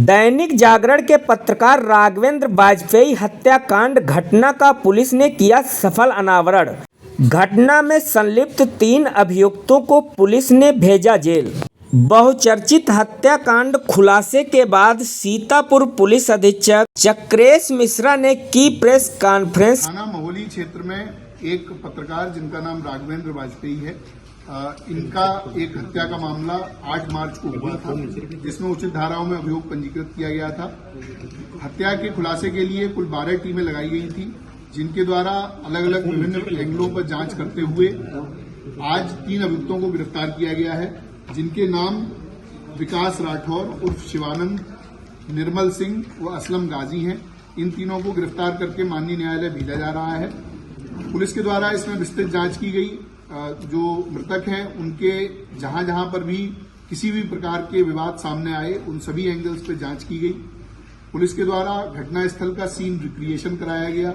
दैनिक जागरण के पत्रकार राघवेंद्र वाजपेयी हत्याकांड घटना का पुलिस ने किया सफल अनावरण। घटना में संलिप्त 3 अभियुक्तों को पुलिस ने भेजा जेल। बहुचर्चित हत्याकांड खुलासे के बाद सीतापुर पुलिस अधीक्षक चक्रेश मिश्रा ने की प्रेस कॉन्फ्रेंस। थाना महोली क्षेत्र में एक पत्रकार जिनका नाम राघवेंद्र वाजपेयी है, इनका एक हत्या का मामला 8 मार्च को हुआ था, जिसमें उचित धाराओं में अभियोग पंजीकृत किया गया था। हत्या के खुलासे के लिए कुल 12 टीमें लगाई गई थी, जिनके द्वारा अलग अलग विभिन्न एंगलों पर जांच करते हुए आज 3 अभियुक्तों को गिरफ्तार किया गया है, जिनके नाम विकास राठौर उर्फ शिवानंद, निर्मल सिंह व असलम गाजी हैं। इन तीनों को गिरफ्तार करके माननीय न्यायालय भेजा जा रहा है। पुलिस के द्वारा इसमें विस्तृत जांच की गई। जो मृतक हैं उनके जहां जहां पर भी किसी भी प्रकार के विवाद सामने आए, उन सभी एंगल्स पर जांच की गई। पुलिस के द्वारा घटनास्थल का सीन रिक्रिएशन कराया गया।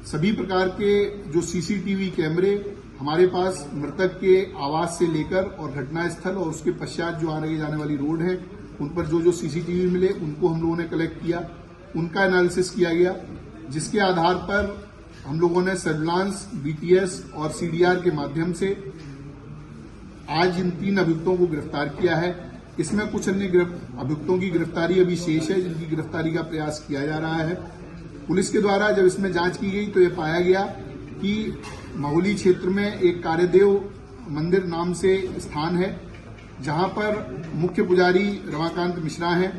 सभी प्रकार के जो सीसीटीवी कैमरे हमारे पास मृतक के आवास से लेकर और घटनास्थल और उसके पश्चात जो आने जाने वाली रोड है, उन पर जो सीसीटीवी मिले उनको हम लोगों ने कलेक्ट किया, उनका एनालिसिस किया गया, जिसके आधार पर हम लोगों ने सर्विलांस, बीटीएस और सीडीआर के माध्यम से आज इन 3 अभियुक्तों को गिरफ्तार किया है। इसमें कुछ अन्य अभियुक्तों की गिरफ्तारी अभी शेष है, जिनकी गिरफ्तारी का प्रयास किया जा रहा है। पुलिस के द्वारा जब इसमें जांच की गई तो यह पाया गया कि महोली क्षेत्र में एक कार्यदेव मंदिर नाम से स्थान है, जहां पर मुख्य पुजारी रमाकांत मिश्रा हैं।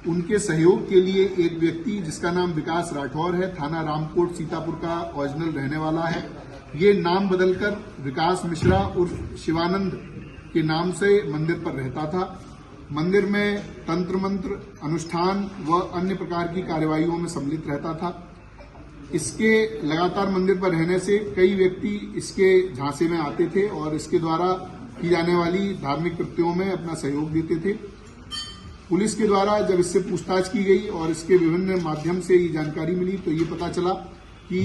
उनके सहयोग के लिए एक व्यक्ति जिसका नाम विकास राठौर है, थाना रामकोट सीतापुर का ओरिजिनल रहने वाला है, ये नाम बदलकर विकास मिश्रा उर्फ शिवानंद के नाम से मंदिर पर रहता था। मंदिर में तंत्र मंत्र, अनुष्ठान व अन्य प्रकार की कार्यवाहियों में सम्मिलित रहता था। इसके लगातार मंदिर पर रहने से कई व्यक्ति इसके झांसे में आते थे और इसके द्वारा की जाने वाली धार्मिक कृत्यों में अपना सहयोग देते थे। पुलिस के द्वारा जब इससे पूछताछ की गई और इसके विभिन्न माध्यम से ये जानकारी मिली तो ये पता चला कि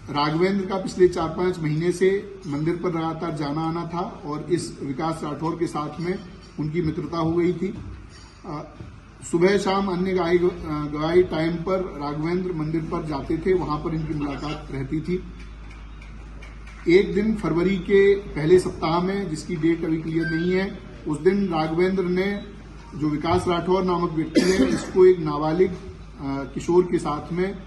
राघवेंद्र का पिछले 4-5 महीने से मंदिर पर लगातार जाना आना था और इस विकास राठौर के साथ में उनकी मित्रता हो गई थी। सुबह शाम अन्य गवाही टाइम पर राघवेंद्र मंदिर पर जाते थे, वहां पर इनकी मुलाकात रहती थी। एक दिन फरवरी के पहले सप्ताह में, जिसकी डेट अभी क्लियर नहीं है, उस दिन राघवेंद्र ने जो विकास राठौर नामक व्यक्ति है, इसको एक नाबालिग किशोर के साथ में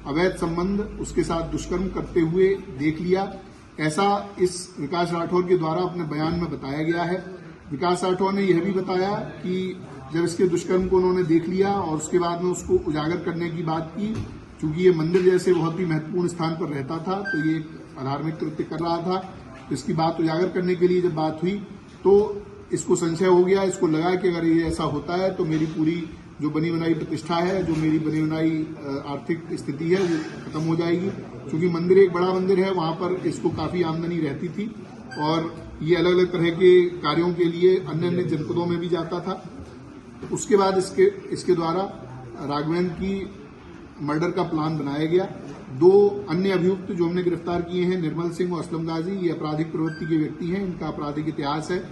अवैध संबंध, उसके साथ दुष्कर्म करते हुए देख लिया। ऐसा इस विकास राठौर के द्वारा अपने बयान में बताया गया है। विकास राठौर ने यह भी बताया कि जब इसके दुष्कर्म को उन्होंने देख लिया और उसके बाद में उसको उजागर करने की बात की, चूंकि ये मंदिर जैसे बहुत ही महत्वपूर्ण स्थान पर रहता था तो ये अधार्मिक कृत्य कर रहा था, तो इसकी बात उजागर करने के लिए जब बात हुई तो इसको संशय हो गया। इसको लगा कि अगर ये ऐसा होता है तो मेरी पूरी जो बनी बनाई प्रतिष्ठा है, जो मेरी बनी बनाई आर्थिक स्थिति है, वो खत्म हो जाएगी। क्योंकि मंदिर एक बड़ा मंदिर है, वहां पर इसको काफी आमदनी रहती थी और ये अलग अलग तरह के कार्यों के लिए अन्य अन्य जनपदों में भी जाता था। उसके बाद इसके द्वारा राघवेंद्र की मर्डर का प्लान बनाया गया। 2 अन्य अभियुक्त जो हमने गिरफ्तार किए हैं, निर्मल सिंह और असलम गाजी, ये आपराधिक प्रवृत्ति के व्यक्ति हैं, इनका आपराधिक इतिहास है।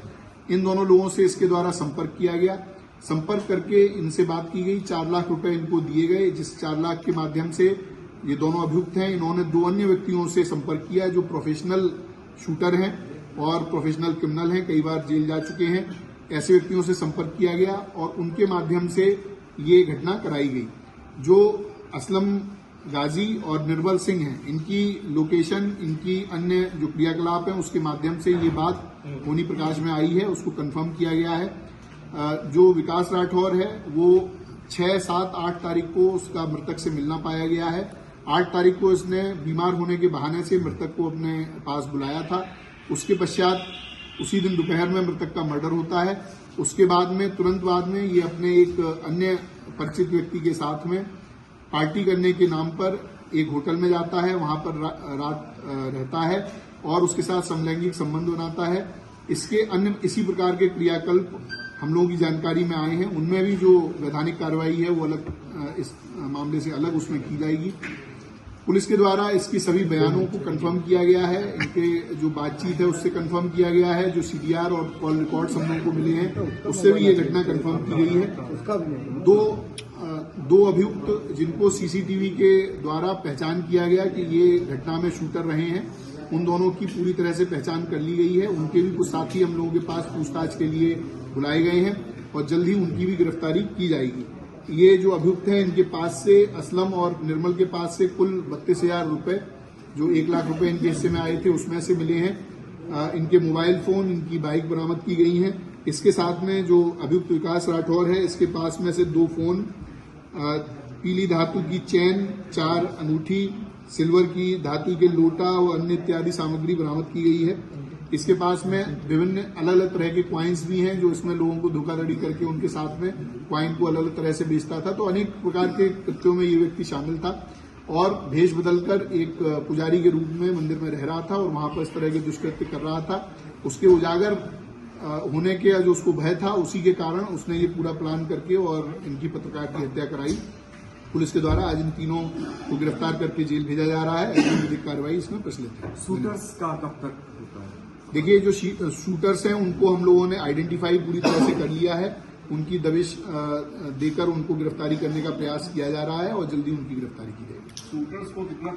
इन दोनों लोगों से इसके द्वारा संपर्क किया गया। संपर्क करके इनसे बात की गई, 4 लाख रुपए इनको दिए गए, जिस 4 लाख के माध्यम से ये दोनों अभियुक्त हैं, इन्होंने 2 अन्य व्यक्तियों से संपर्क किया जो प्रोफेशनल शूटर हैं और प्रोफेशनल क्रिमिनल हैं, कई बार जेल जा चुके हैं। ऐसे व्यक्तियों से संपर्क किया गया और उनके माध्यम से ये घटना कराई गई। जो असलम गाजी और निर्मल सिंह हैं, इनकी लोकेशन, इनकी अन्य जो क्रियाकलाप हैं, उसके माध्यम से ये बात होनी प्रकाश में आई है, उसको कंफर्म किया गया है। जो विकास राठौर है वो 6, 7, 8 तारीख को उसका मृतक से मिलना पाया गया है। 8 तारीख को इसने बीमार होने के बहाने से मृतक को अपने पास बुलाया था। उसके पश्चात उसी दिन दोपहर में मृतक का मर्डर होता है। उसके बाद में तुरंत बाद में ये अपने एक अन्य परिचित व्यक्ति के साथ में पार्टी करने के नाम पर एक होटल में जाता है, वहां पर रात रहता है और उसके साथ समलैंगिक संबंध बनाता है। इसके अन्य इसी प्रकार के क्रियाकल्प हम लोगों की जानकारी में आए हैं। उनमें भी जो वैधानिक कार्रवाई है वो अलग, इस मामले से अलग उसमें की जाएगी। पुलिस के द्वारा इसके सभी बयानों को कंफर्म किया गया है, इनके जो बातचीत है उससे कंफर्म किया गया है, जो सीडीआर और कॉल रिकॉर्ड्स हम लोगों को मिले हैं उससे भी ये घटना कंफर्म की गई है। 2 दो अभियुक्त जिनको सीसीटीवी के द्वारा पहचान किया गया कि ये घटना में शूटर रहे हैं, उन दोनों की पूरी तरह से पहचान कर ली गई है। उनके भी कुछ साथी हम लोगों के पास पूछताछ के लिए बुलाए गए हैं और जल्द ही उनकी भी गिरफ्तारी की जाएगी। ये जो अभियुक्त हैं, इनके पास से असलम और निर्मल के पास से कुल 32,000 रुपए, जो 1 लाख रुपए इनके हिस्से में आए थे, उसमें से मिले हैं। इनके मोबाइल फोन, इनकी बाइक बरामद की गई हैं। इसके साथ में जो अभियुक्त विकास राठौर है, इसके पास में से 2 फोन, पीली धातु की चैन, 4 अंगूठी, सिल्वर की धातु के लोटा और अन्य इत्यादि सामग्री बरामद की गई है। इसके पास में विभिन्न अलग अलग तरह के क्वाइंस भी हैं, जो इसमें लोगों को धोखाधड़ी करके उनके साथ में क्वाइन को अलग अलग तरह से बेचता था। तो अनेक प्रकार के कृत्यों में ये व्यक्ति शामिल था और भेष बदलकर एक पुजारी के रूप में मंदिर में रह रहा था और वहां पर इस तरह के दुष्कृत्य कर रहा था। उसके उजागर होने के जो उसको भय था, उसी के कारण उसने ये पूरा प्लान करके और इनकी पत्रकार की हत्या कराई। पुलिस के द्वारा आज इन तीनों को गिरफ्तार करके जेल भेजा जा रहा है। विधिक कार्रवाई इसमें प्रचलित है। शूटर्स का कब तक होता है? देखिए, जो शूटर्स हैं उनको हम लोगों ने आइडेंटिफाई पूरी तरह से कर लिया है। उनकी दबिश देकर उनको गिरफ्तारी करने का प्रयास किया जा रहा है और जल्दी उनकी गिरफ्तारी की जाएगी। शूटर्स को कितना